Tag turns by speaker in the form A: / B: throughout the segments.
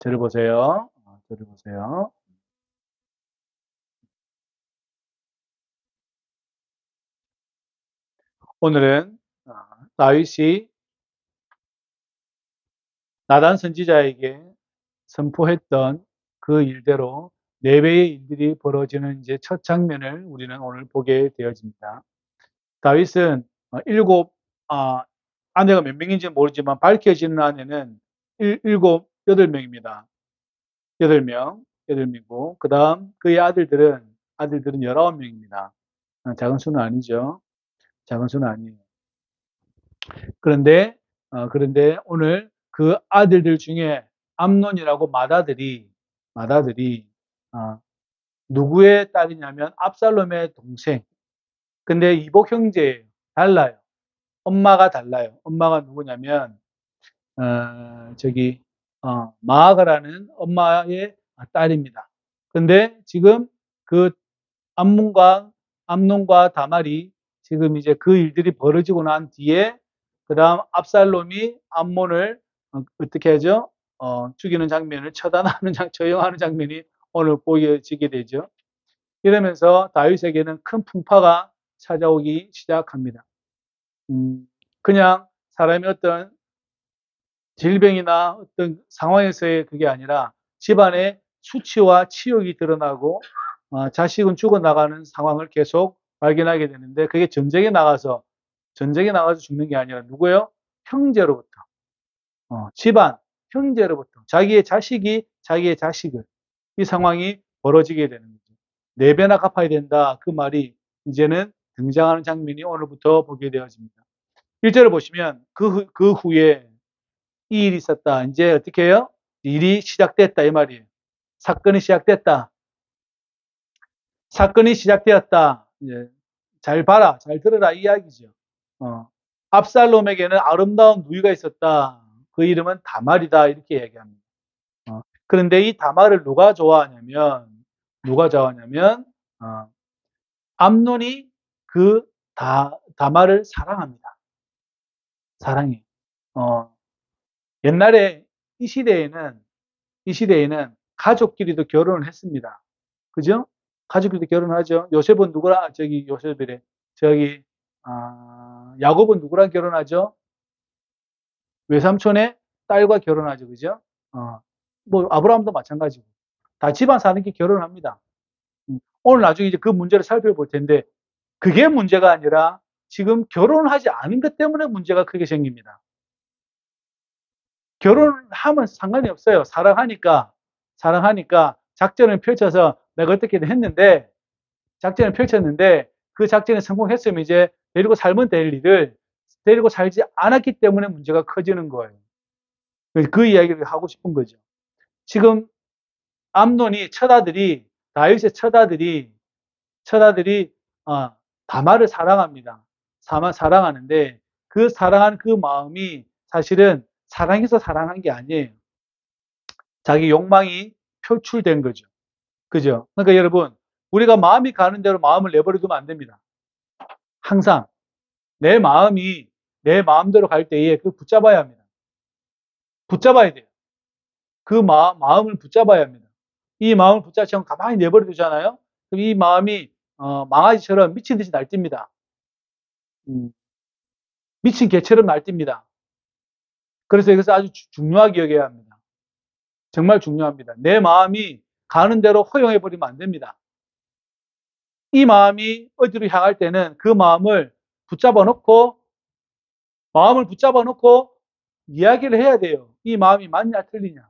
A: 저를 보세요. 저를 보세요. 오늘은 다윗이 나단 선지자에게 선포했던 그 일대로 네 배의 일들이 벌어지는 이제 첫 장면을 우리는 오늘 보게 되어집니다. 다윗은 일곱 아내가 몇 명인지 모르지만 밝혀지는 아내는 여덟 명입니다. 여덟 명이고 그다음 그의 아들들은 19명입니다. 작은 수는 아니죠. 작은 수는 아니에요. 그런데 오늘 그 아들들 중에 암논이라고 맏아들이 어, 누구의 딸이냐면 압살롬의 동생. 근데 이복 형제예요. 달라요. 엄마가 달라요. 엄마가 누구냐면 저기 마아가라는 엄마의 딸입니다. 근데 지금 그 암몬과 암논과 다말이 지금 이제 그 일들이 벌어지고 난 뒤에 그다음 압살롬이 암몬을 어떻게 하죠? 죽이는 장면을 처단하는 처형하는 장면이 오늘 보여지게 되죠. 이러면서 다윗에게는 큰 풍파가 찾아오기 시작합니다. 그냥 사람이 어떤 질병이나 어떤 상황에서의 그게 아니라 집안의 수치와 치욕이 드러나고 자식은 죽어나가는 상황을 계속 발견하게 되는데 그게 전쟁에 나가서 죽는 게 아니라 누구예요? 형제로부터. 집안, 형제로부터. 자기의 자식이 자기의 자식을. 이 상황이 벌어지게 되는 거죠. 네 배나 갚아야 된다. 그 말이 이제는 등장하는 장면이 오늘부터 보게 되어집니다. 1절을 보시면 그 후에 이 일이 있었다. 이제 어떻게 해요? 일이 시작됐다. 이 말이에요. 사건이 시작됐다. 사건이 시작되었다. 이제 잘 봐라. 잘 들어라. 이 이야기죠. 어. 압살롬에게는 아름다운 누이가 있었다. 그 이름은 다말이다. 이렇게 얘기합니다. 그런데 이 다말을 누가 좋아하냐면, 암논이 그 다말을 사랑합니다. 사랑해. 어, 옛날에 이 시대에는 이 시대에는 가족끼리도 결혼을 했습니다. 그죠? 가족끼리도 결혼하죠. 요셉은 누구랑, 요셉이래. 저기, 야곱은 누구랑 결혼하죠? 외삼촌의 딸과 결혼하죠. 그죠? 어, 뭐, 아브라함도 마찬가지고. 다 집안 사람끼리 결혼합니다. 오늘 나중에 이제 그 문제를 살펴볼 텐데, 그게 문제가 아니라 지금 결혼하지 않은 것 때문에 문제가 크게 생깁니다. 결혼하면 상관이 없어요. 사랑하니까 작전을 펼쳐서 내가 어떻게든 했는데, 작전을 펼쳤는데, 그 작전에 성공했으면 이제 데리고 살면 될 일을 데리고 살지 않았기 때문에 문제가 커지는 거예요. 그 이야기를 하고 싶은 거죠. 지금 암논이 다윗의 처다들이 다말을 사랑합니다. 사랑하는데 그 사랑하는 그 마음이 사실은 사랑해서 사랑한 게 아니에요. 자기 욕망이 표출된 거죠. 그죠? 그러니까 여러분, 우리가 마음이 가는 대로 마음을 내버려 두면 안 됩니다. 항상 내 마음이 내 마음대로 갈 때에 그걸 붙잡아야 합니다. 붙잡아야 돼요. 그 마음을 붙잡아야 합니다. 이 마음을 붙잡지 않고 가만히 내버려 두잖아요. 그럼 이 마음이 망아지처럼 미친 듯이 날뜁니다. 음, 미친 개처럼 날뜁니다. 그래서 이것을 아주 중요하게 여겨야 합니다. 정말 중요합니다. 내 마음이 가는 대로 허용해버리면 안 됩니다. 이 마음이 어디로 향할 때는 그 마음을 붙잡아 놓고 이야기를 해야 돼요. 이 마음이 맞냐, 틀리냐.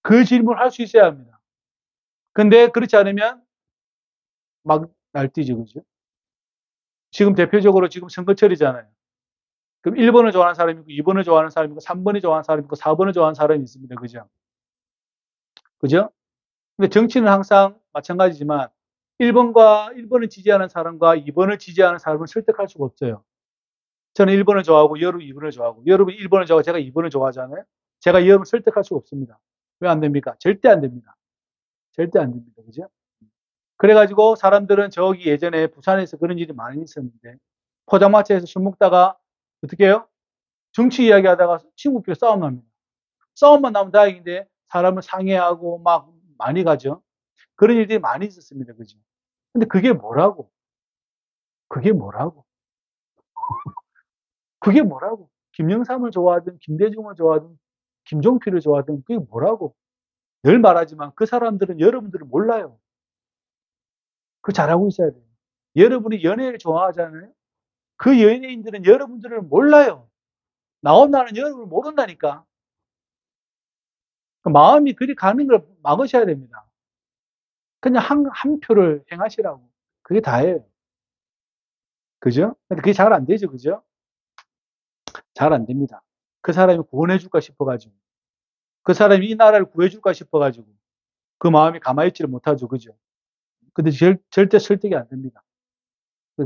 A: 그 질문을 할 수 있어야 합니다. 근데 그렇지 않으면 막 날뛰죠, 그죠? 지금 대표적으로 지금 선거철이잖아요. 그럼 1번을 좋아하는 사람이 있고, 2번을 좋아하는 사람이 있고, 3번을 좋아하는 사람이 있고, 4번을 좋아하는 사람이 있습니다. 그죠? 그죠? 근데 정치는 항상 마찬가지지만 1번을 지지하는 사람과 2번을 지지하는 사람을 설득할 수가 없어요. 저는 1번을 좋아하고 여러분 2번을 좋아하고 여러분이 1번을 좋아하고 제가 2번을 좋아하잖아요. 제가 여러분을 설득할 수가 없습니다. 왜 안 됩니까? 절대 안 됩니다. 절대 안 됩니다. 그죠? 그래가지고 사람들은 저기 예전에 부산에서 그런 일이 많이 있었는데 포장마차에서 술 먹다가 어떻게 해요? 정치 이야기하다가 친구끼리 싸움 납니다. 싸움만 나면 다행인데 사람을 상해하고 막 많이 가죠. 그런 일들이 많이 있었습니다. 그죠? 근데 그게 뭐라고? 그게 뭐라고? 그게 뭐라고? 김영삼을 좋아하든 김대중을 좋아하든 김종필을 좋아하든 그게 뭐라고? 늘 말하지만 그 사람들은 여러분들을 몰라요. 그거 잘하고 있어야 돼요. 여러분이 연예를 좋아하잖아요. 그 연예인들은 여러분들을 몰라요. 나온다는 여러분을 모른다니까. 그 마음이 그리 가는 걸 막으셔야 됩니다. 그냥 한 표를 행하시라고. 그게 다예요. 그죠? 근데 그게 잘 안 되죠. 그죠? 잘 안 됩니다. 그 사람이 구원해 줄까 싶어가지고. 그 사람이 이 나라를 구해 줄까 싶어가지고. 그 마음이 가만히 있지를 못하죠. 그죠? 근데 절대 설득이 안 됩니다.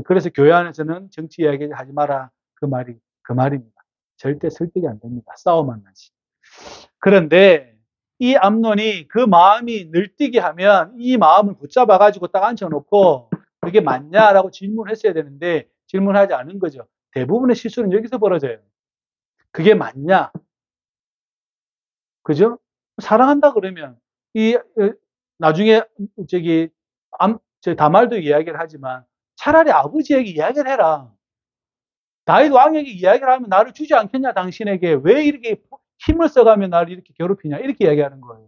A: 그래서 교회 안에서는 정치 이야기 하지 마라. 그 말입니다. 절대 설득이 안 됩니다. 싸움만 나지. 그런데 이 암논이 그 마음이 늘뛰게 하면 이 마음을 붙잡아가지고 딱 앉혀놓고 그게 맞냐라고 질문했어야 되는데 질문하지 않은 거죠. 대부분의 실수는 여기서 벌어져요. 그게 맞냐? 그죠? 사랑한다 그러면 나중에 저기 다말도 이야기를 하지만 차라리 아버지에게 이야기를 해라. 다윗 왕에게 이야기를 하면 나를 주지 않겠냐 당신에게 왜 이렇게 힘을 써가며 나를 이렇게 괴롭히냐 이렇게 이야기하는 거예요.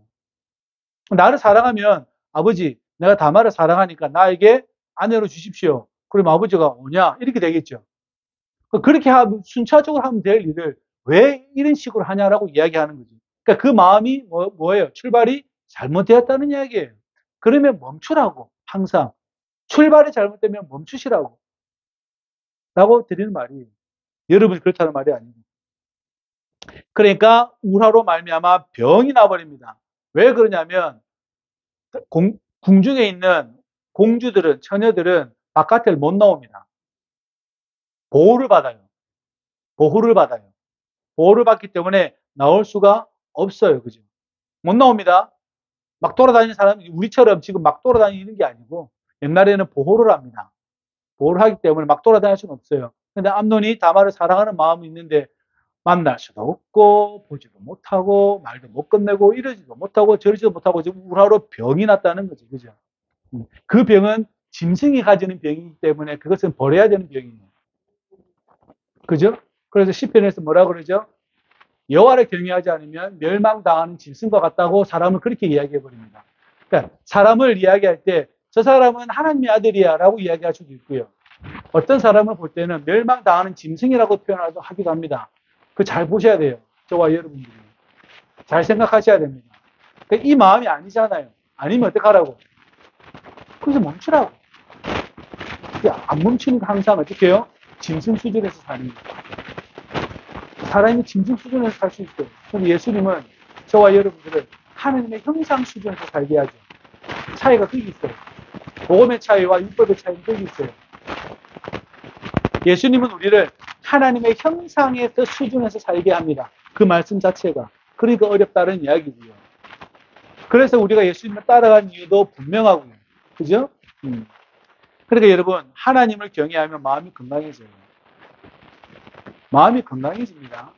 A: 나를 사랑하면 아버지 내가 다말을 사랑하니까 나에게 아내로 주십시오. 그럼 아버지가 오냐 이렇게 되겠죠. 그렇게 하면 순차적으로 하면 될 일을 왜 이런 식으로 하냐라고 이야기하는 거지. 그러니까 그 마음이 뭐예요? 출발이 잘못되었다는 이야기예요. 그러면 멈추라고 항상 출발이 잘못되면 멈추시라고 라고 드리는 말이에요. 여러분이 그렇다는 말이 아니고. 그러니까 우화로 말미암아 병이 나버립니다. 왜 그러냐면 궁중에 있는 공주들은 처녀들은 바깥에 못 나옵니다. 보호를 받아요. 보호를 받아요. 보호를 받기 때문에 나올 수가 없어요. 그죠? 못 나옵니다. 막 돌아다니는 사람이 우리처럼 지금 막 돌아다니는 게 아니고 옛날에는 보호를 합니다. 보호를 하기 때문에 막 돌아다닐 수는 없어요. 근데 암논이 다말을 사랑하는 마음이 있는데 만날 수도 없고 보지도 못하고 말도 못 끝내고 이러지도 못하고 저러지도 못하고 지금 우라로 병이 났다는 거죠. 그죠? 그 병은 짐승이 가지는 병이기 때문에 그것은 버려야 되는 병이에요. 그죠? 그래서 시편에서 뭐라 그러죠? 여호와를 경외하지 않으면 멸망당하는 짐승과 같다고 사람을 그렇게 이야기해 버립니다. 그러니까 사람을 이야기할 때 저 사람은 하나님의 아들이야 라고 이야기할 수도 있고요. 어떤 사람을 볼 때는 멸망당하는 짐승이라고 표현하기도 합니다. 그거 잘 보셔야 돼요. 저와 여러분들이. 잘 생각하셔야 됩니다. 그러니까 이 마음이 아니잖아요. 아니면 어떡하라고? 그래서 멈추라고. 안 멈추니까 항상 어떻게 해요? 짐승 수준에서 사는 거예요. 사람이 짐승 수준에서 살 수 있어요. 근데 예수님은 저와 여러분들을 하나님의 형상 수준에서 살게 하죠. 차이가 거기 있어요. 복음의 차이와 율법의 차이는 거기 있어요. 예수님은 우리를 하나님의 형상에서 수준에서 살게 합니다. 그 말씀 자체가. 그러니까 어렵다는 이야기고요. 그래서 우리가 예수님을 따라간 이유도 분명하고요. 그죠? 그러니까 여러분 하나님을 경외하면 마음이 건강해져요. 마음이 건강해집니다.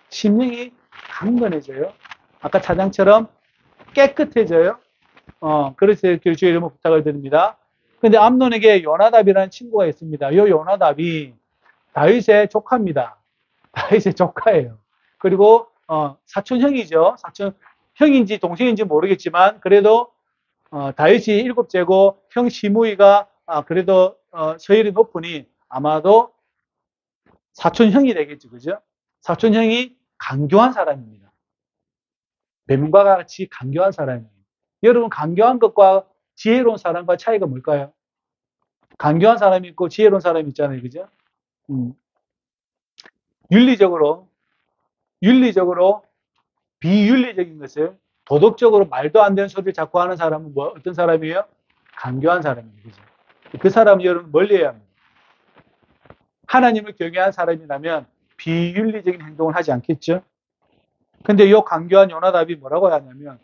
A: 심령이 강건해져요. 아까 차장처럼 깨끗해져요. 그래서 주의 이름으로 부탁을 드립니다. 근데 암논에게 요나답이라는 친구가 있습니다. 이 요나답이 다윗의 조카입니다. 다윗의 조카예요. 그리고 사촌형이죠. 사촌 형인지 동생인지 모르겠지만 그래도 다윗이 7제고 형 시므이가 그래도 서열이 높으니 아마도 사촌형이 되겠죠. 그죠? 사촌형이 강교한 사람입니다. 뱀과 같이 강교한 사람이에요. 여러분 강교한 것과 지혜로운 사람과 차이가 뭘까요? 강교한 사람이 있고 지혜로운 사람이 있잖아요. 그죠? 윤리적으로 비윤리적인 것을 도덕적으로 말도 안 되는 소리를 자꾸 하는 사람은 어떤 사람이에요? 강교한 사람이에요. 그죠? 그 사람은 여러분 멀리해야 합니다. 하나님을 경외한 사람이라면 비윤리적인 행동을 하지 않겠죠? 근데 이 강교한 요나답이 뭐라고 하냐면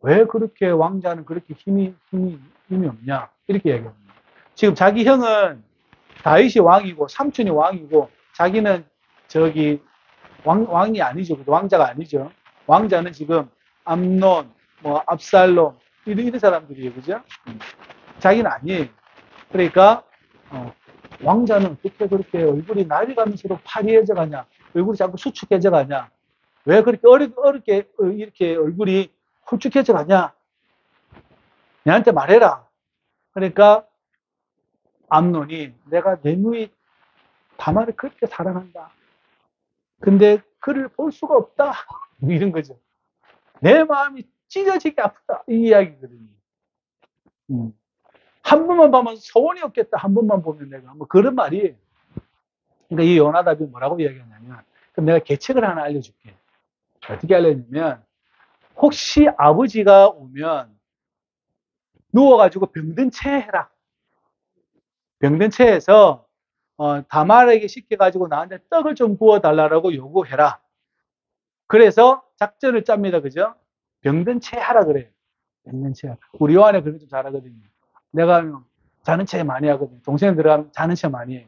A: 왜 그렇게 왕자는 그렇게 힘이 없냐 이렇게 얘기합니다. 지금 자기 형은 다윗이 왕이고 삼촌이 왕이고 자기는 저기 왕이 아니죠. 왕자가 아니죠. 왕자는 지금 암논, 뭐 압살롬 이런 사람들이에요, 그죠? 자기는 아니에요. 그러니까 왕자는 어떻게 그렇게 얼굴이 날이 가면서도 파리해져 가냐? 얼굴이 자꾸 수축해져 가냐? 왜 그렇게 어렵게 이렇게 얼굴이 홀쭉해져 가냐? 내한테 말해라. 그러니까 암논이 내가 내 누이 다말을 그렇게 사랑한다. 근데 그를 볼 수가 없다. 이런 거죠. 내 마음이 찢어지게 아프다. 이 이야기거든요. 한 번만 보면 소원이 없겠다. 한 번만 보면 내가. 뭐 그런 말이에요. 그러니까 이 요나답이 뭐라고 이야기하냐면, 그럼 내가 계책을 하나 알려줄게. 어떻게 알려주냐면, 혹시 아버지가 오면 누워가지고 병든 채 해라. 병든 채에서 다말에게 시켜가지고 나한테 떡을 좀 구워달라고 요구해라. 그래서 작전을 짭니다. 그죠? 병든 채 하라 그래요. 병든 채. 우리 요한에 그런 거 좀 잘하거든요. 내가 자는 채 많이 하거든요. 동생 들어가면 자는 채 많이 해요.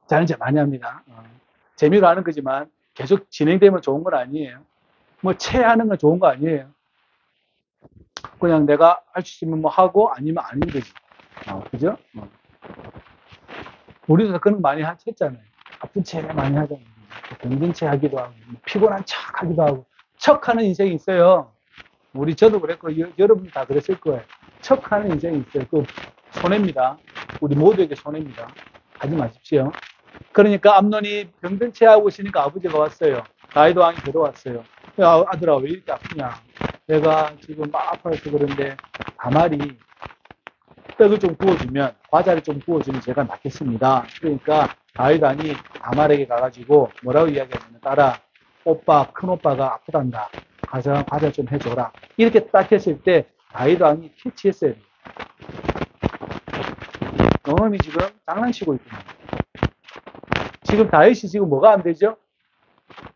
A: 자는 채 많이 합니다. 재미로 하는 거지만 계속 진행되면 좋은 건 아니에요. 뭐 채하는 건 좋은 거 아니에요. 그냥 내가 할 수 있으면 뭐 하고 아니면 아닌 거지. 그죠? 우리도 그런 거 많이 했잖아요. 아픈 채 많이 하잖아요. 병든 채 하기도 하고, 피곤한 척 하기도 하고, 척하는 인생이 있어요. 저도 그랬고, 여러분 다 그랬을 거예요. 척하는 인생이 있어요. 그 손해입니다. 우리 모두에게 손해입니다. 하지 마십시오. 그러니까 암논이 병든 채 하고 있으니까 아버지가 왔어요. 다윗 왕이 들어왔어요. 야, 아들아, 왜 이렇게 아프냐? 내가 지금 막 아파서 그런데 다말이 떡을 좀 구워주면, 과자를 좀 구워주면 제가 낫겠습니다. 그러니까 다윗 왕이 다말에게 가가지고 뭐라고 이야기하냐면, 딸아, 큰 오빠가 아프단다. 가서 과자 좀 해줘라. 이렇게 딱 했을 때 다윗 왕이 캐치했어요. 너놈이 지금 장난치고 있구나. 지금 다윗이 지금 뭐가 안 되죠?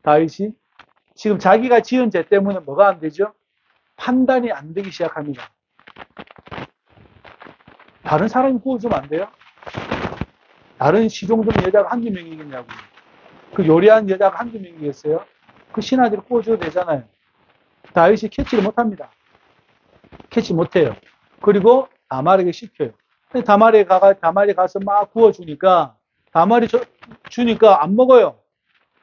A: 다윗이 지금 자기가 지은 죄 때문에 뭐가 안 되죠? 판단이 안 되기 시작합니다. 다른 사람이 구워주면 안 돼요? 다른 시종들은 여자가 한두 명이겠냐고. 그 요리한 여자가 한두 명이겠어요? 그 신하들이 구워줘도 되잖아요. 다윗이 캐치를 못합니다. 캐치 못해요. 그리고 다말에게 시켜요. 다말이 가서 막 구워주니까 다말이 주니까 안 먹어요.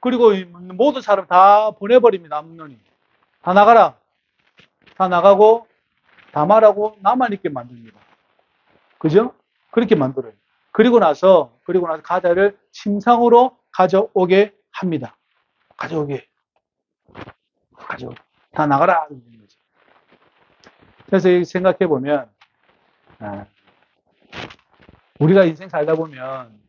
A: 그리고 모든 사람 다 보내버립니다. 암논이. 다 나가라. 다 나가고 다말하고 나만 있게 만듭니다. 그죠? 그렇게 만들어요. 그리고 나서 과자를 침상으로 가져오게 합니다. 가져오게. 다 나가라. 그래서 생각해 보면 우리가 인생 살다 보면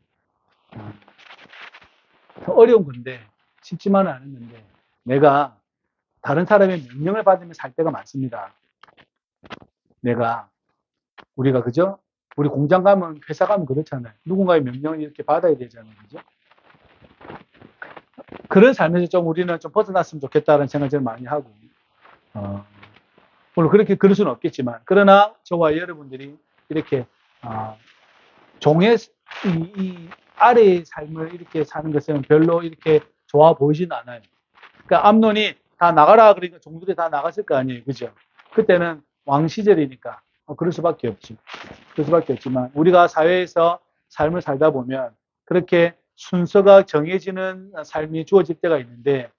A: 어려운 건데 쉽지만은 않았는데 내가 다른 사람의 명령을 받으며 살 때가 많습니다. 우리가 그죠? 우리 공장 가면 회사 가면 그렇잖아요. 누군가의 명령을 이렇게 받아야 되잖아요. 그죠? 그런 삶에서 좀 우리는 좀 벗어났으면 좋겠다는 생각을 제일 많이 하고 물론 그럴 수는 없겠지만 그러나 저와 여러분들이 이렇게 종의 이 아래의 삶을 이렇게 사는 것은 별로 이렇게 좋아 보이지는 않아요. 그러니까 암논이 다 나가라 그러니까 종들이 다 나갔을 거 아니에요. 그죠? 그때는 왕 시절이니까 그럴 수밖에 없지. 그럴 수밖에 없지만 우리가 사회에서 삶을 살다 보면 그렇게 순서가 정해지는 삶이 주어질 때가 있는데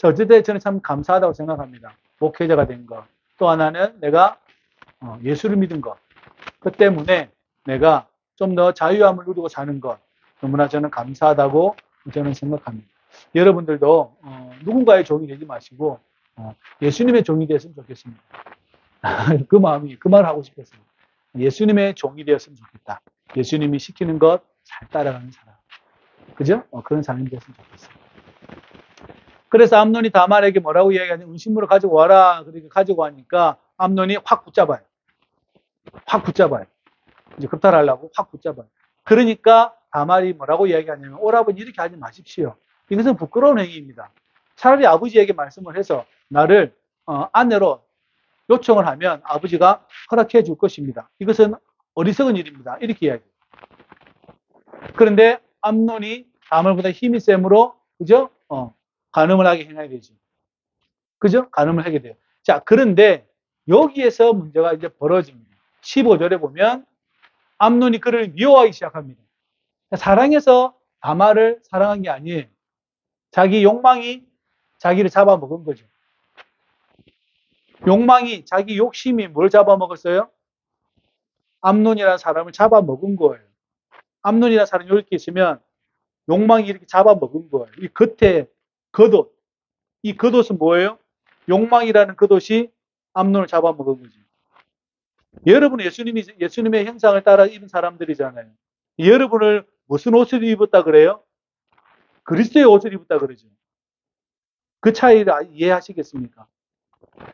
A: 어쩔 때 저는 참 감사하다고 생각합니다. 목회자가 된 것. 또 하나는 내가 예수를 믿은 것. 그 때문에 내가 좀 더 자유함을 누리고 사는 것. 너무나 저는 감사하다고 저는 생각합니다. 여러분들도 누군가의 종이 되지 마시고 예수님의 종이 되었으면 좋겠습니다. 그 말을 하고 싶었습니다. 예수님의 종이 되었으면 좋겠다. 예수님이 시키는 것 잘 따라가는 사람. 그죠? 그런 사람이 되었으면 좋겠습니다. 그래서 암논이 다말에게 뭐라고 이야기하냐면 음식물을 가지고 와라. 그러니까 가지고 하니까 암논이 확 붙잡아요. 이제 급탈하려고 확 붙잡아요. 그러니까 다말이 뭐라고 이야기하냐면 오라버니 이렇게 하지 마십시오. 이것은 부끄러운 행위입니다. 차라리 아버지에게 말씀을 해서 나를 아내로 요청을 하면 아버지가 허락해 줄 것입니다. 이것은 어리석은 일입니다. 이렇게 이야기해요. 그런데 암논이 다말보다 힘이 세므로 그죠? 간음을 하게 행해야 되죠. 그죠? 간음을 하게 돼요. 자, 그런데 여기에서 문제가 이제 벌어집니다. 15절에 보면 암논이 그를 미워하기 시작합니다. 사랑해서 다말을 사랑한 게 아니에요. 자기 욕망이 자기를 잡아먹은 거죠. 욕망이, 자기 욕심이 뭘 잡아먹었어요? 암논이라는 사람을 잡아먹은 거예요. 암논이라는 사람이 이렇게 있으면 욕망이 이렇게 잡아먹은 거예요. 이 겉에 겉옷. 이 겉옷은 뭐예요? 욕망이라는 겉옷이 암논을 잡아먹은 거죠. 여러분은 예수님의 형상을 따라 입은 사람들이잖아요. 여러분을 무슨 옷을 입었다 그래요? 그리스도의 옷을 입었다 그러죠. 그 차이를 이해하시겠습니까?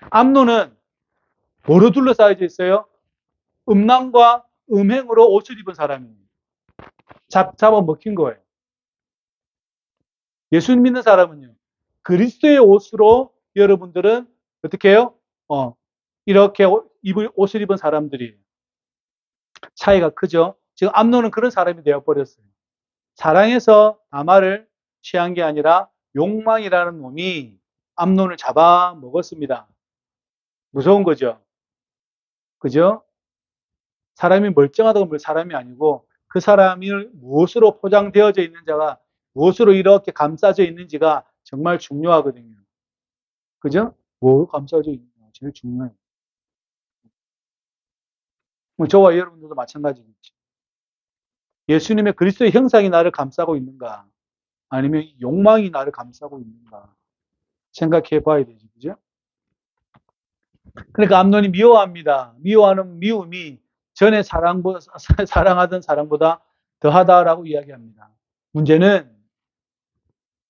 A: 암논은 뭐로 둘러싸여져 있어요? 음란과 음행으로 옷을 입은 사람이에요. 잡아먹힌 거예요. 예수님 믿는 사람은요, 그리스도의 옷으로 여러분들은 어떻게 해요? 이렇게 옷을 입은 사람들이에요. 차이가 크죠? 지금 암논은 그런 사람이 되어버렸어요. 사랑해서 다말을 취한 게 아니라 욕망이라는 놈이 암논을 잡아먹었습니다. 무서운 거죠? 그죠? 사람이 멀쩡하다고 볼 사람이 아니고 그 사람이 무엇으로 포장되어져 있는 자가 무엇으로 이렇게 감싸져 있는지가 정말 중요하거든요. 그죠? 뭐 감싸져 있느냐 제일 중요해요. 저와 여러분들도 마찬가지겠죠. 예수님의 그리스도의 형상이 나를 감싸고 있는가? 아니면 욕망이 나를 감싸고 있는가? 생각해 봐야 되죠. 그죠? 그러니까 암논이 미워합니다. 미워하는 미움이 전에 사랑하던 사랑보다 더하다라고 이야기합니다. 문제는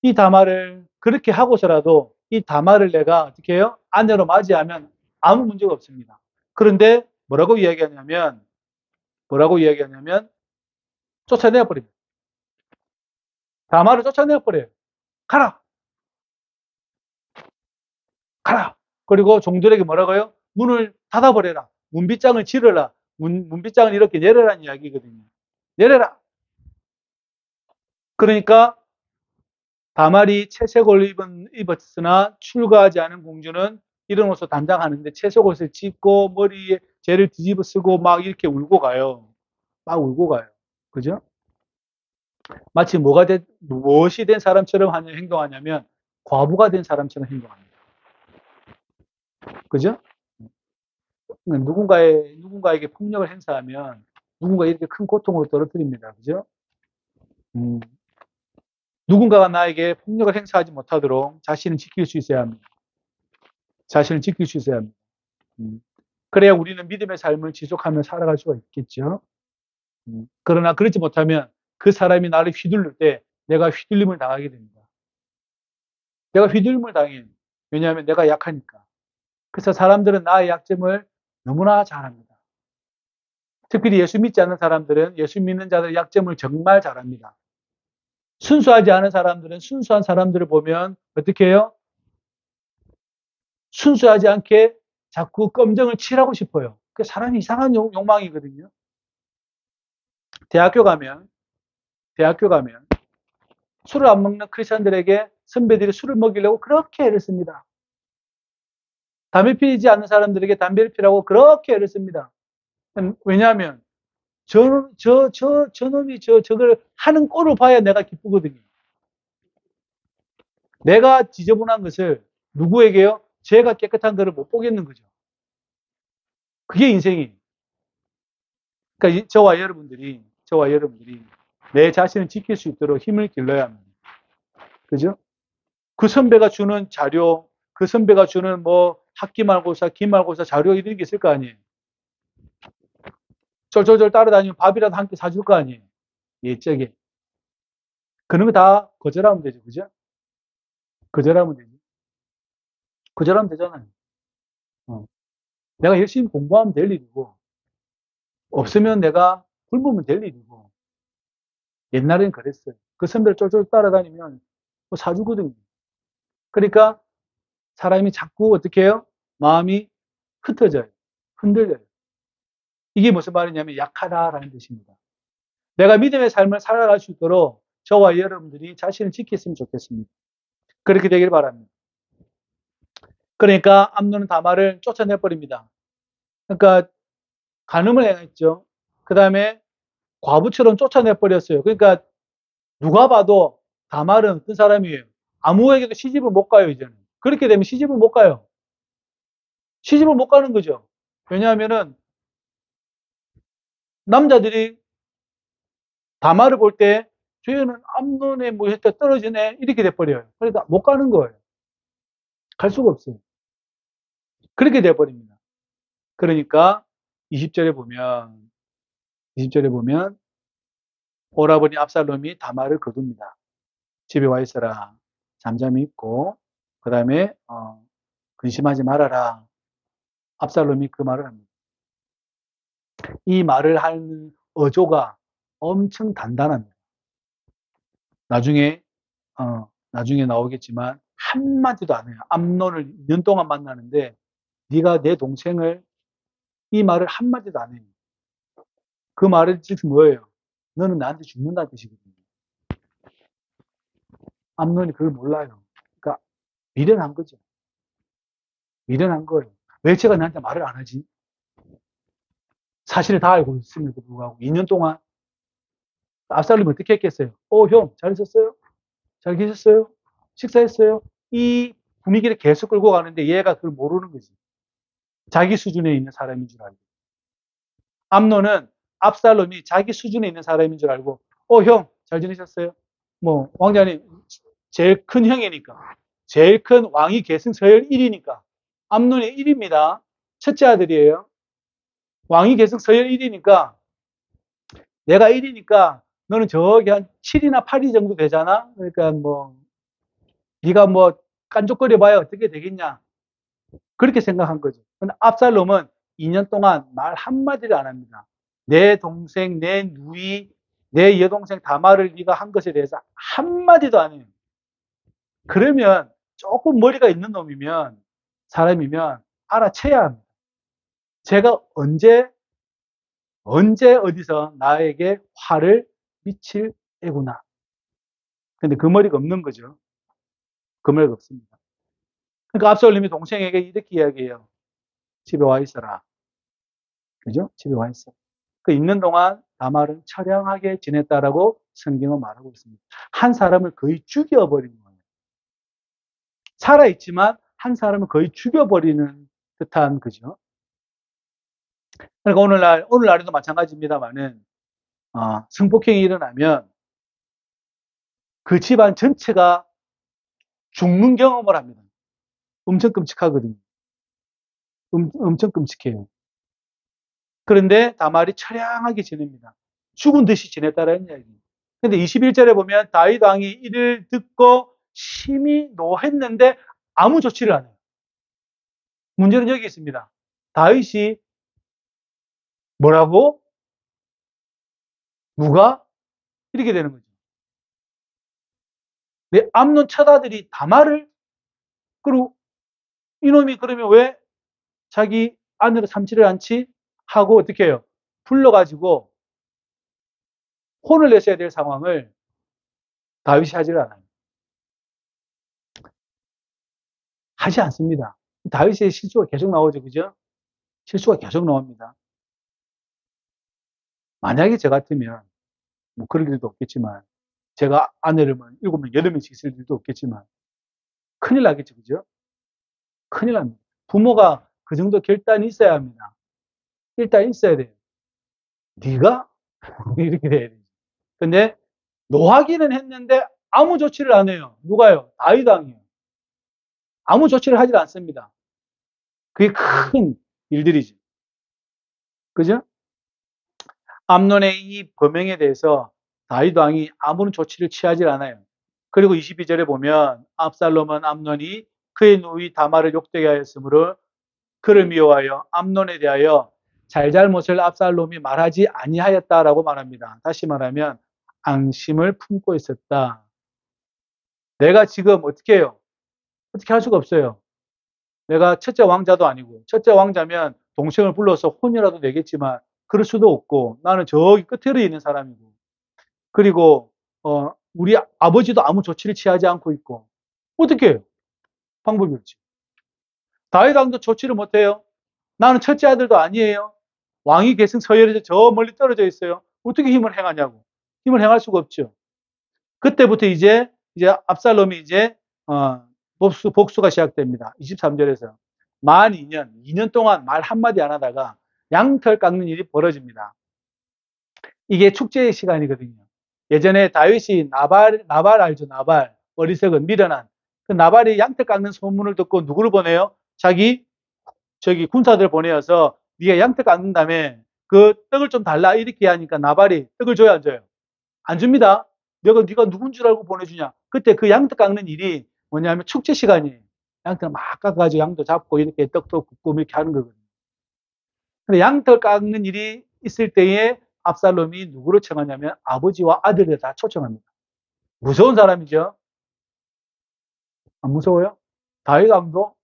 A: 이 다말을 그렇게 하고서라도 이 다말을 내가 어떻게 해요? 아내로 맞이하면 아무 문제가 없습니다. 그런데 뭐라고 이야기하냐면 쫓아내 버립니다. 다말을 쫓아내 버려요. 가라! 가라! 그리고 종들에게 뭐라고요? 문을 닫아버려라. 문빗장을 지르라. 문빗장을 이렇게 내려라는 이야기거든요. 내려라! 그러니까 다말이 채색옷을 입었으나 출가하지 않은 공주는 이런 옷을 단장하는데 채색옷을 찢고 머리에 재를 뒤집어 쓰고 막 이렇게 울고 가요. 막 울고 가요. 그죠? 마치 무엇이 된 사람처럼 행동하냐면 과부가 된 사람처럼 행동합니다. 그죠? 누군가에게 폭력을 행사하면 누군가 이렇게 큰 고통으로 떨어뜨립니다. 그죠? 누군가가 나에게 폭력을 행사하지 못하도록 자신을 지킬 수 있어야 합니다. 자신을 지킬 수 있어야 합니다. 그래야 우리는 믿음의 삶을 지속하며 살아갈 수가 있겠죠. 그러나 그렇지 못하면 그 사람이 나를 휘둘릴 때 내가 휘둘림을 당하게 됩니다. 내가 휘둘림을 당해요. 왜냐하면 내가 약하니까. 그래서 사람들은 나의 약점을 너무나 잘 압니다. 특별히 예수 믿지 않는 사람들은 예수 믿는 자들의 약점을 정말 잘 압니다. 순수하지 않은 사람들은 순수한 사람들을 보면 어떻게 해요? 순수하지 않게 자꾸 껌정을 칠하고 싶어요. 그 사람이 이상한 욕망이거든요. 대학교 가면 술을 안 먹는 크리스천들에게 선배들이 술을 먹이려고 그렇게 애를 씁니다. 담배 피지 않는 사람들에게 담배를 피라고 그렇게 애를 씁니다. 왜냐하면 저놈이 저걸 하는 꼴을 봐야 내가 기쁘거든요. 내가 지저분한 것을 누구에게요? 제가 깨끗한 것을 못 보겠는 거죠. 그게 인생이에요. 그러니까 저와 여러분들이 내 자신을 지킬 수 있도록 힘을 길러야 합니다. 그죠? 그 선배가 주는 자료, 그 선배가 주는 학기말고사, 기말고사 자료 이런 게 있을 거 아니에요. 쫄쫄쫄 따라다니면 밥이라도 한 끼 사줄 거 아니에요. 예적에. 그런 거 다 거절하면 되죠. 그죠? 거절하면 되죠. 거절하면 되잖아요. 내가 열심히 공부하면 될 일이고, 없으면 내가 굶으면 될 일이고, 옛날엔 그랬어요. 그 선배를 쫄쫄 따라다니면 사주거든요. 그러니까 사람이 자꾸 어떻게 해요? 마음이 흩어져요. 흔들려요. 이게 무슨 말이냐면 약하다라는 뜻입니다. 내가 믿음의 삶을 살아갈 수 있도록 저와 여러분들이 자신을 지켰으면 좋겠습니다. 그렇게 되길 바랍니다. 그러니까 암논은 다말을 쫓아내버립니다. 그러니까 간음을 행했죠. 그 다음에 과부처럼 쫓아내버렸어요. 그러니까 누가 봐도 다말은 어떤 사람이에요? 아무에게도 시집을 못 가요, 이제는. 그렇게 되면 시집을 못 가요. 시집을 못 가는 거죠. 왜냐하면은 남자들이 다말을 볼 때 쟤는 암논에 뭐 했다 떨어지네 이렇게 돼버려요. 그러니까 못 가는 거예요. 갈 수가 없어요. 그렇게 돼버립니다. 그러니까 20절에 보면 20절에 보면 오라버니 압살롬이 다말을 거둡니다. 집에 와 있어라. 잠잠히 있고 그 다음에 근심하지 말아라. 압살롬이 그 말을 합니다. 이 말을 하는 어조가 엄청 단단합니다. 나중에 나중에 나오겠지만 한마디도 안 해요. 암논을 2년 동안 만나는데 네가 내 동생을 이 말을 한마디도 안 해요. 그 말의 뜻이 뭐예요? 너는 나한테 죽는다는 뜻이거든요. 암논이 그걸 몰라요. 그러니까 미련한 거죠. 미련한 거예요. 왜 제가 나한테 말을 안 하지? 사실을 다 알고 있음에도 불구하고 2년 동안 압살롬이 어떻게 했겠어요? 형, 잘 있었어요? 잘 계셨어요? 식사했어요? 이 분위기를 계속 끌고 가는데 얘가 그걸 모르는 거지. 자기 수준에 있는 사람인 줄 알고. 암논은 압살롬이 자기 수준에 있는 사람인 줄 알고, 형, 잘 지내셨어요? 뭐, 왕자님, 제일 큰 형이니까. 제일 큰 왕이 계승 서열 1위니까. 암논의 1위입니다. 첫째 아들이에요. 왕이 계승 서열 1위니까, 내가 1위니까, 너는 저기 한 7이나 8위 정도 되잖아? 그러니까 뭐, 네가 뭐, 깐족거려 봐야 어떻게 되겠냐? 그렇게 생각한 거죠. 근데 압살롬은 2년 동안 말 한마디를 안 합니다. 내 동생, 내 누이, 내 여동생 다말을 네가 한 것에 대해서 한마디도 안 해요. 그러면 조금 머리가 있는 놈이면, 사람이면 알아채야 합니다. 제가 언제 어디서 나에게 화를 미칠 애구나. 근데 그 머리가 없는 거죠. 그 머리가 없습니다. 그러니까 압살롬이 동생에게 이렇게 이야기해요. 집에 와 있어라. 그죠? 집에 와 있어. 그 있는 동안 다말은 처량하게 지냈다라고 성경은 말하고 있습니다. 한 사람을 거의 죽여버린 거예요. 살아있지만 한 사람을 거의 죽여버리는 듯한 그죠? 그러니까 오늘날에도 마찬가지입니다만은 성폭행이 일어나면 그 집안 전체가 죽는 경험을 합니다. 엄청 끔찍하거든요. 엄청 끔찍해요. 그런데 다말이 처량하게 지냅니다. 죽은 듯이 지냈다라는 이야기입니다. 근데 21절에 보면 다윗 왕이 이를 듣고 심히 노했는데 아무 조치를 안 해요. 문제는 여기 있습니다. 다윗이 뭐라고? 누가? 이렇게 되는 거죠. 내 암논 처다들이 다말을 그리고 이놈이 그러면 왜 자기 아내를 삼지를 않지? 하고 어떻게 해요? 불러가지고 혼을 내셔야 될 상황을 다윗이 하지를 않아요. 하지 않습니다. 다윗의 실수가 계속 나오죠. 그죠? 실수가 계속 나옵니다. 만약에 저 같으면 뭐 그럴 일도 없겠지만 제가 아내를 뭐 7명, 8명씩 있을 일도 없겠지만 큰일 나겠죠. 그죠? 큰일 납니다. 부모가 그 정도 결단이 있어야 합니다. 일단 있어야 돼요. 네가? 이렇게 돼야 돼요. 근데 노하기는 했는데 아무 조치를 안 해요. 누가요? 다윗 왕이에요. 아무 조치를 하질 않습니다. 그게 큰 일들이죠. 그죠? 암논의 이 범행에 대해서 다윗 왕이 아무런 조치를 취하지 않아요. 그리고 22절에 보면 압살롬은 암논이 그의 누이 다말을 욕되게 하였으므로 그를 미워하여 암논에 대하여 잘잘못을 압살롬이 말하지 아니하였다라고 말합니다. 다시 말하면 앙심을 품고 있었다. 내가 지금 어떻게 해요? 어떻게 할 수가 없어요. 내가 첫째 왕자도 아니고 첫째 왕자면 동생을 불러서 혼이라도 내겠지만 그럴 수도 없고 나는 저기 끝에 있는 사람이고 그리고 우리 아버지도 아무 조치를 취하지 않고 있고 어떻게 해요? 방법이 없지. 다윗 왕도 좋지를 못해요. 나는 첫째 아들도 아니에요. 왕위 계승 서열에서 저 멀리 떨어져 있어요. 어떻게 힘을 행하냐고. 힘을 행할 수가 없죠. 그때부터 이제 압살롬이 이제 복수가 시작됩니다. 23절에서 만 2년 동안 말 한마디 안 하다가 양털 깎는 일이 벌어집니다. 이게 축제의 시간이거든요. 예전에 다윗이 나발 알죠? 나발. 어리석은 미련한. 그 나발이 양털 깎는 소문을 듣고 누구를 보내요? 저기 군사들 보내어서 네가 양털 깎는다며 그 떡을 좀 달라 이렇게 하니까 나발이 떡을 줘야 안 줘요? 안 줍니다. 네가 누군 줄 알고 보내주냐? 그때 그 양떡 깎는 일이 뭐냐면 축제 시간이에요. 양떡을 막 깎아가지고 양도 잡고 이렇게 떡도 굽고 이렇게 하는 거거든요. 근데 양떡 깎는 일이 있을 때에 압살롬이 누구를 청하냐면 아버지와 아들을 다 초청합니다. 무서운 사람이죠. 안 무서워요? 다윗 왕도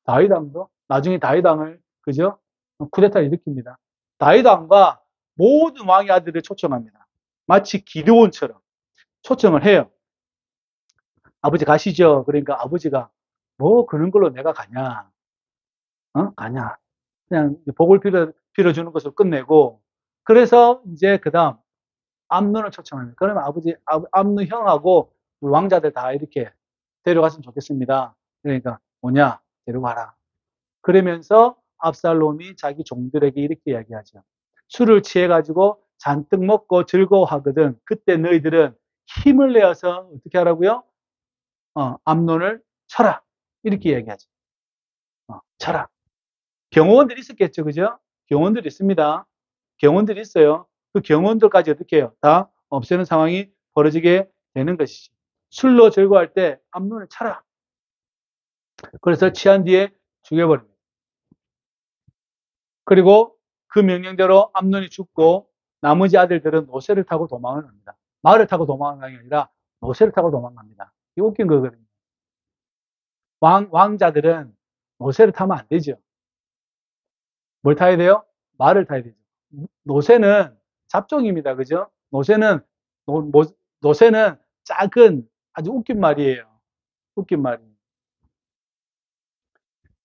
A: 다윗 왕도 나중에 다윗 왕을 그죠? 쿠데타를 일으킵니다. 다윗 왕과 모든 왕의 아들을 초청합니다. 마치 기드온처럼 초청을 해요. 아버지 가시죠. 그러니까 아버지가 뭐 그런 걸로 내가 가냐? 가냐? 그냥 복을 빌어주는 것으로 끝내고 그래서 이제 그다음 암논을 초청합니다. 그러면 암논 형하고 우리 왕자들 다 이렇게 데려갔으면 좋겠습니다. 그러니까 뭐냐? 데려가라. 그러면서 압살롬이 자기 종들에게 이렇게 이야기하죠. 술을 취해가지고 잔뜩 먹고 즐거워하거든. 그때 너희들은 힘을 내어서 어떻게 하라고요? 암논을 쳐라. 이렇게 이야기하죠. 쳐라. 경호원들이 있었겠죠. 그죠? 경호원들이 있습니다. 경호원들이 있어요. 그 경호원들까지 어떻게 해요? 다 없애는 상황이 벌어지게 되는 것이지. 술로 즐거워할 때 암논을 쳐라. 그래서 취한 뒤에 죽여버립니다. 그리고 그 명령대로 암논이 죽고 나머지 아들들은 노새를 타고 도망을 합니다. 말을 타고 도망하는 게 아니라 노새를 타고 도망갑니다. 이게 웃긴 거거든요. 왕자들은 노새를 타면 안 되죠. 뭘 타야 돼요? 말을 타야 되죠. 노새는 잡종입니다. 그죠? 노새는 작은 아주 웃긴 말이에요. 웃긴 말이에요.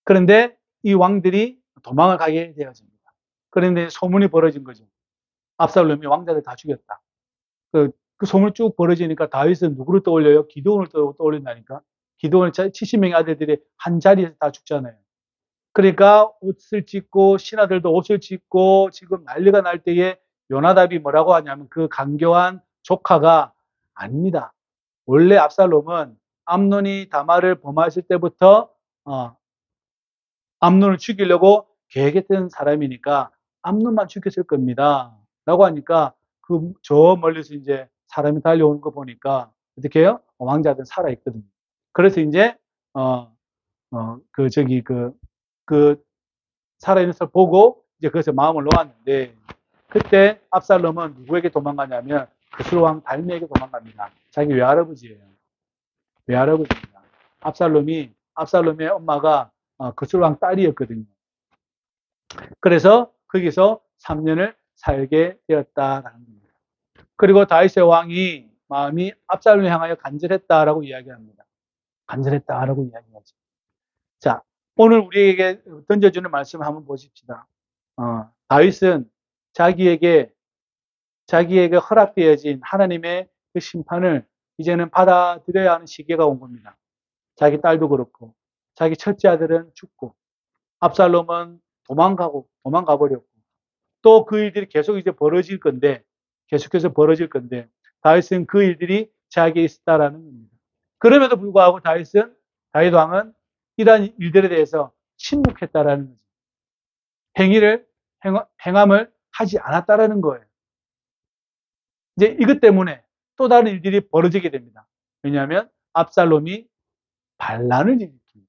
A: 그런데 이 왕들이 도망을 가게 되어집니다. 그런데 소문이 벌어진 거죠. 압살롬이 왕자들 다 죽였다. 그 소문이 쭉 벌어지니까 다윗은 누구를 떠올려요? 기드온을 떠올린다니까. 기드온의 70명의 아들들이 한 자리에서 다 죽잖아요. 그러니까 옷을 찢고 신하들도 옷을 찢고 지금 난리가 날 때에 요나답이 뭐라고 하냐면 그 강교한 조카가 아닙니다. 원래 압살롬은 암논이 다말을 범하실 때부터 암논을 죽이려고 계획했던 사람이니까 암논만 죽였을 겁니다. 라고 하니까 저 멀리서 이제 사람이 달려오는 거 보니까 어떻게 해요? 왕자들은 살아있거든요. 그래서 이제 그 살아있는 것을 보고 이제 그것에 마음을 놓았는데 그때 압살롬은 누구에게 도망가냐면 그술왕 달미에게 도망갑니다. 자기 외할아버지예요. 외할아버지입니다. 압살롬의 엄마가 그술왕 딸이었거든요. 그래서 거기서 3년을 살게 되었다라는 겁니다. 그리고 다윗의 왕이 마음이 압살롬을 향하여 간절했다라고 이야기합니다. 간절했다라고 이야기하죠. 자, 오늘 우리에게 던져주는 말씀을 한번 보십시다. 다윗은 자기에게 허락되어진 하나님의 그 심판을 이제는 받아들여야 하는 시기가 온 겁니다. 자기 딸도 그렇고, 자기 첫째 아들은 죽고, 압살롬은 도망가 버렸고, 또 그 일들이 계속 이제 계속해서 벌어질 건데, 다윗은 그 일들이 자기에 있었다라는 겁니다. 그럼에도 불구하고 다윗 왕은 이러한 일들에 대해서 침묵했다라는 거죠. 행함을 하지 않았다라는 거예요. 이제 이것 때문에 또 다른 일들이 벌어지게 됩니다. 왜냐하면 압살롬이 반란을 일으킵니다.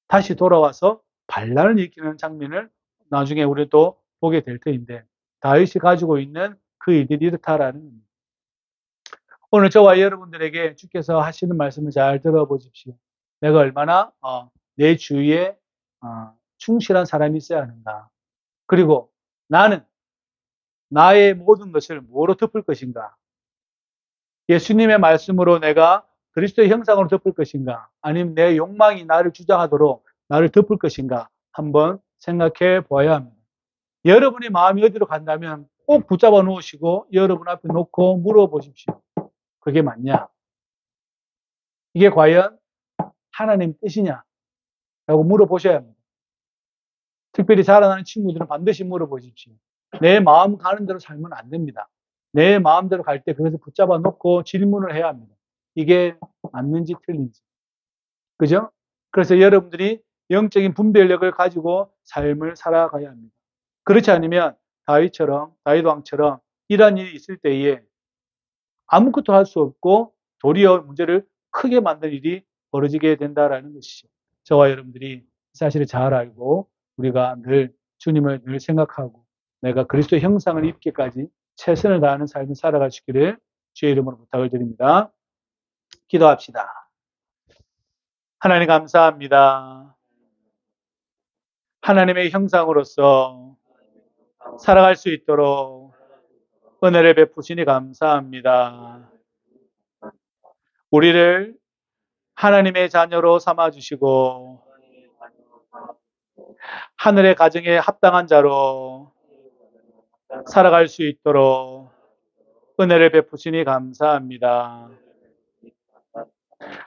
A: 다시 돌아와서 반란을 일으키는 장면을 나중에 우리 또 보게 될 터인데 다윗이 가지고 있는 그 일들이 이렇다라는 겁니다. 오늘 저와 여러분들에게 주께서 하시는 말씀을 잘 들어보십시오. 내가 얼마나 내 주위에 충실한 사람이 있어야 하는가. 그리고 나는 나의 모든 것을 뭐로 덮을 것인가. 예수님의 말씀으로 내가 그리스도의 형상으로 덮을 것인가? 아니면 내 욕망이 나를 주장하도록 나를 덮을 것인가? 한번 생각해 보아야 합니다. 여러분의 마음이 어디로 간다면 꼭 붙잡아 놓으시고 여러분 앞에 놓고 물어보십시오. 그게 맞냐? 이게 과연 하나님 뜻이냐? 라고 물어보셔야 합니다. 특별히 자라나는 친구들은 반드시 물어보십시오. 내 마음 가는 대로 살면 안 됩니다. 내 마음대로 갈 때 그것을 붙잡아 놓고 질문을 해야 합니다. 이게 맞는지 틀린지. 그죠? 그래서 여러분들이 영적인 분별력을 가지고 삶을 살아가야 합니다. 그렇지 않으면 다윗 왕처럼 이러한 일이 있을 때에 아무것도 할 수 없고 도리어 문제를 크게 만든 일이 벌어지게 된다라는 것이죠. 저와 여러분들이 사실을 잘 알고 우리가 늘 주님을 늘 생각하고 내가 그리스도의 형상을 입기까지 최선을 다하는 삶을 살아갈 수 있기를 주의 이름으로 부탁을 드립니다. 기도합시다. 하나님 감사합니다. 하나님의 형상으로서 살아갈 수 있도록 은혜를 베푸시니 감사합니다. 우리를 하나님의 자녀로 삼아주시고 하늘의 가정에 합당한 자로 살아갈 수 있도록 은혜를 베푸시니 감사합니다.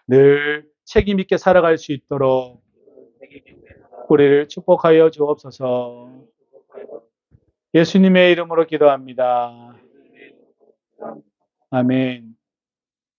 A: 늘 책임 있게 살아갈 수 있도록 우리를 축복하여 주옵소서. 예수님의 이름으로 기도합니다. 아멘.